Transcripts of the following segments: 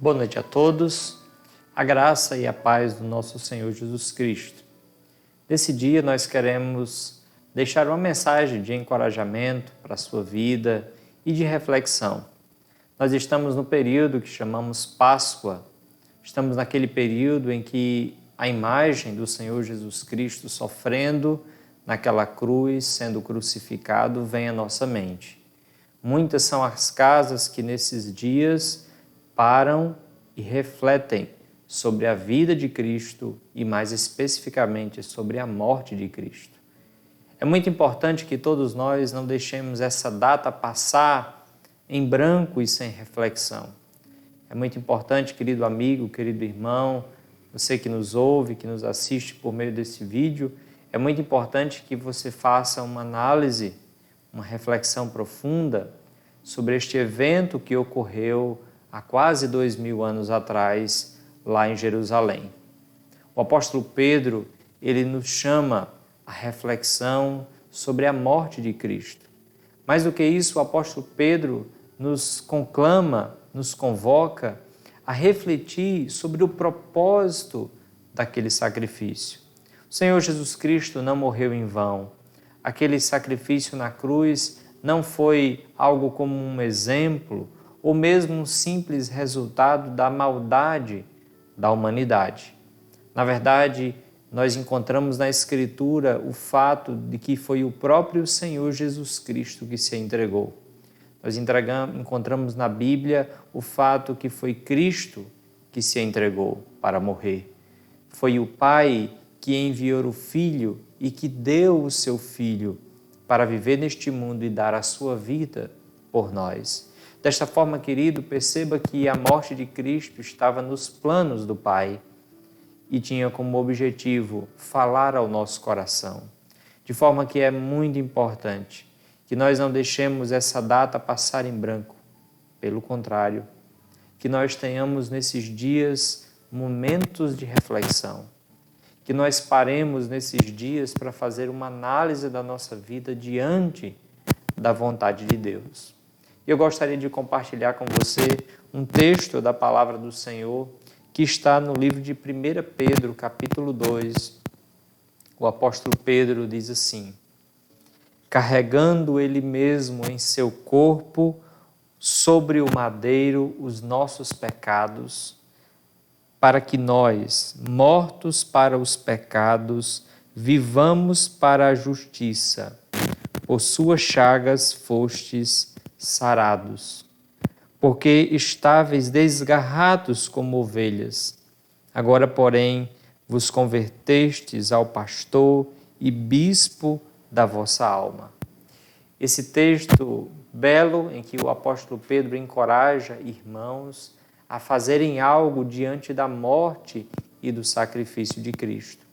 Boa noite a todos, a graça e a paz do nosso Senhor Jesus Cristo. Nesse dia nós queremos deixar uma mensagem de encorajamento para a sua vida e de reflexão. Nós estamos no período que chamamos Páscoa, estamos naquele período em que a imagem do Senhor Jesus Cristo sofrendo naquela cruz, sendo crucificado, vem à nossa mente. Muitas são as casas que nesses dias param e refletem sobre a vida de Cristo e mais especificamente sobre a morte de Cristo. É muito importante que todos nós não deixemos essa data passar em branco e sem reflexão. É muito importante, querido amigo, querido irmão, você que nos ouve, que nos assiste por meio desse vídeo, é muito importante que você faça uma análise, uma reflexão profunda sobre este evento que ocorreu há quase 2000 anos atrás, lá em Jerusalém. O apóstolo Pedro, ele nos chama a reflexão sobre a morte de Cristo. Mais do que isso, o apóstolo Pedro nos conclama, nos convoca a refletir sobre o propósito daquele sacrifício. O Senhor Jesus Cristo não morreu em vão. Aquele sacrifício na cruz não foi algo como um exemplo ou mesmo um simples resultado da maldade da humanidade. Na verdade, nós encontramos na Escritura o fato de que foi o próprio Senhor Jesus Cristo que se entregou. Nós encontramos na Bíblia o fato que foi Cristo que se entregou para morrer. Foi o Pai que enviou o Filho e que deu o seu Filho para viver neste mundo e dar a sua vida por nós. Desta forma, querido, perceba que a morte de Cristo estava nos planos do Pai e tinha como objetivo falar ao nosso coração. De forma que é muito importante que nós não deixemos essa data passar em branco. Pelo contrário, que nós tenhamos nesses dias momentos de reflexão. Que nós paremos nesses dias para fazer uma análise da nossa vida diante da vontade de Deus. Eu gostaria de compartilhar com você um texto da palavra do Senhor que está no livro de 1 Pedro, capítulo 2. O apóstolo Pedro diz assim: carregando ele mesmo em seu corpo sobre o madeiro os nossos pecados, para que nós, mortos para os pecados, vivamos para a justiça. Por suas chagas fostes sarados. Porque estáveis desgarrados como ovelhas, agora, porém, vos convertestes ao pastor e bispo da vossa alma. Esse texto belo em que o apóstolo Pedro encoraja irmãos a fazerem algo diante da morte e do sacrifício de Cristo.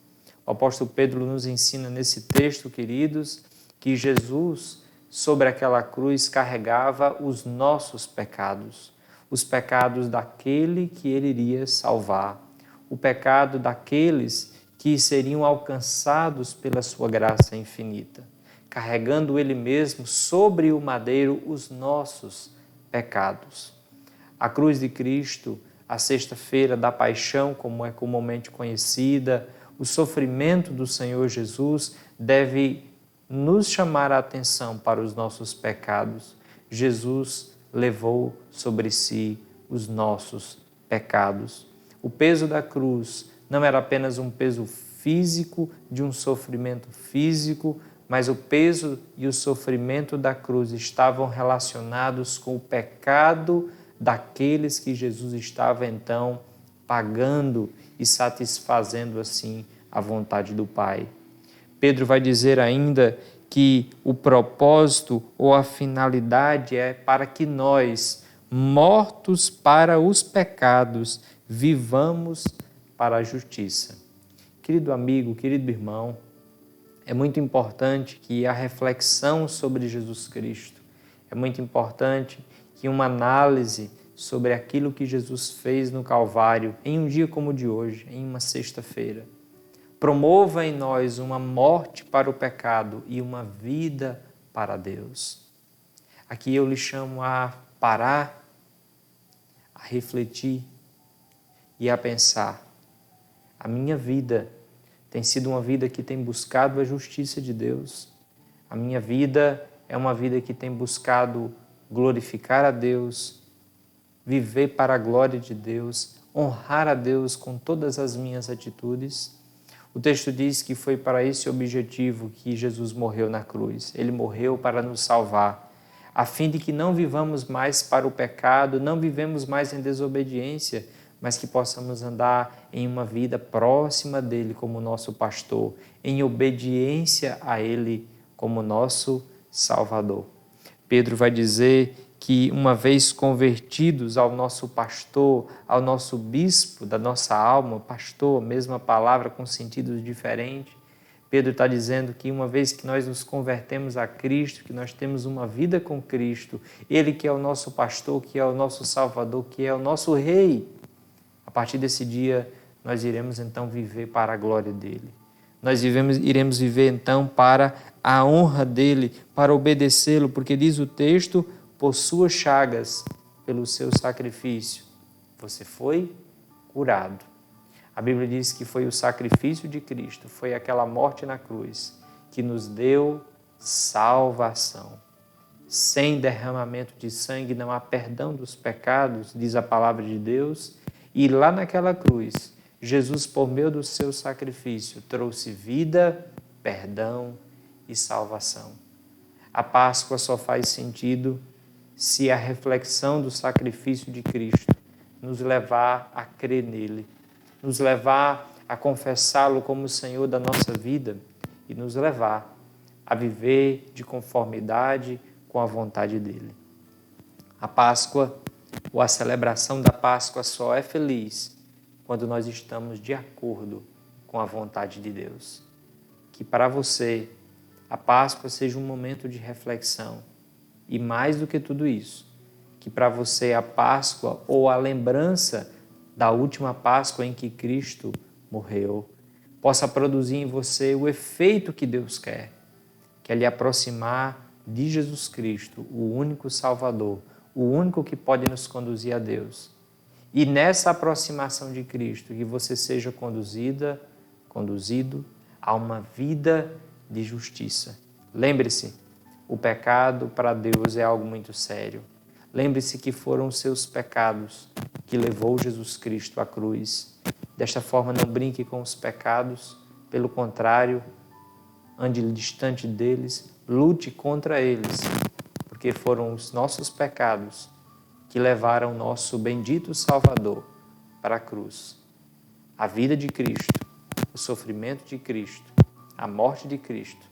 O apóstolo Pedro nos ensina nesse texto, queridos, que Jesus, sobre aquela cruz, carregava os nossos pecados, os pecados daquele que ele iria salvar, o pecado daqueles que seriam alcançados pela sua graça infinita, carregando ele mesmo sobre o madeiro os nossos pecados. A cruz de Cristo, a sexta-feira da paixão, como é comumente conhecida, o sofrimento do Senhor Jesus deve nos chamar a atenção para os nossos pecados. Jesus levou sobre si os nossos pecados. O peso da cruz não era apenas um peso físico, de um sofrimento físico, mas o peso e o sofrimento da cruz estavam relacionados com o pecado daqueles que Jesus estava então pagando e satisfazendo assim a vontade do Pai. Pedro vai dizer ainda que o propósito ou a finalidade é para que nós, mortos para os pecados, vivamos para a justiça. Querido amigo, querido irmão, é muito importante que a reflexão sobre Jesus Cristo, é muito importante que uma análise sobre aquilo que Jesus fez no Calvário, em um dia como o de hoje, em uma sexta-feira, promova em nós uma morte para o pecado e uma vida para Deus. Aqui eu lhe chamo a parar, a refletir e a pensar: a minha vida tem sido uma vida que tem buscado a justiça de Deus. A minha vida é uma vida que tem buscado glorificar a Deus, viver para a glória de Deus, honrar a Deus com todas as minhas atitudes. O texto diz que foi para esse objetivo que Jesus morreu na cruz. Ele morreu para nos salvar, a fim de que não vivamos mais para o pecado, não vivemos mais em desobediência, mas que possamos andar em uma vida próxima dele como nosso pastor, em obediência a ele como nosso Salvador. Pedro vai dizer que, uma vez convertidos ao nosso pastor, ao nosso bispo da nossa alma, pastor, mesma palavra com sentidos diferentes, Pedro está dizendo que, uma vez que nós nos convertemos a Cristo, que nós temos uma vida com Cristo, Ele que é o nosso pastor, que é o nosso Salvador, que é o nosso Rei, a partir desse dia nós iremos então viver para a glória dEle. Nós iremos viver então para a honra dEle, para obedecê-lo, porque diz o texto: por suas chagas, pelo seu sacrifício, você foi curado. A Bíblia diz que foi o sacrifício de Cristo, foi aquela morte na cruz, que nos deu salvação. Sem derramamento de sangue não há perdão dos pecados, diz a palavra de Deus. E lá naquela cruz, Jesus, por meio do seu sacrifício, trouxe vida, perdão e salvação. A Páscoa só faz sentido se a reflexão do sacrifício de Cristo nos levar a crer nele, nos levar a confessá-lo como o Senhor da nossa vida e nos levar a viver de conformidade com a vontade dele. A Páscoa, ou a celebração da Páscoa, só é feliz quando nós estamos de acordo com a vontade de Deus. Que para você a Páscoa seja um momento de reflexão e, mais do que tudo isso, que para você a Páscoa, ou a lembrança da última Páscoa em que Cristo morreu, possa produzir em você o efeito que Deus quer, que é lhe aproximar de Jesus Cristo, o único Salvador, o único que pode nos conduzir a Deus. E nessa aproximação de Cristo, que você seja conduzido a uma vida de justiça. Lembre-se, o pecado para Deus é algo muito sério. Lembre-se que foram os seus pecados que levou Jesus Cristo à cruz. Desta forma, não brinque com os pecados, pelo contrário, ande distante deles, lute contra eles, porque foram os nossos pecados que levaram nosso bendito Salvador para a cruz. A vida de Cristo, o sofrimento de Cristo, a morte de Cristo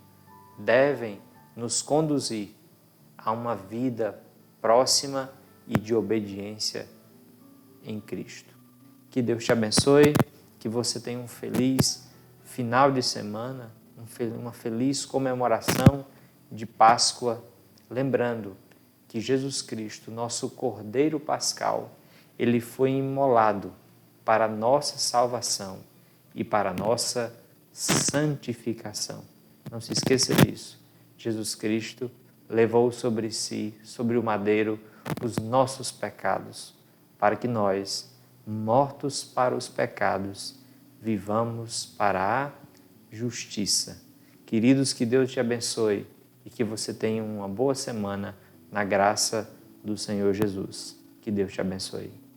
devem nos conduzir a uma vida próxima e de obediência em Cristo. Que Deus te abençoe, que você tenha um feliz final de semana, uma feliz comemoração de Páscoa, lembrando que Jesus Cristo, nosso Cordeiro Pascal, ele foi imolado para a nossa salvação e para a nossa santificação. Não se esqueça disso. Jesus Cristo levou sobre si, sobre o madeiro, os nossos pecados, para que nós, mortos para os pecados, vivamos para a justiça. Queridos, que Deus te abençoe e que você tenha uma boa semana na graça do Senhor Jesus. Que Deus te abençoe.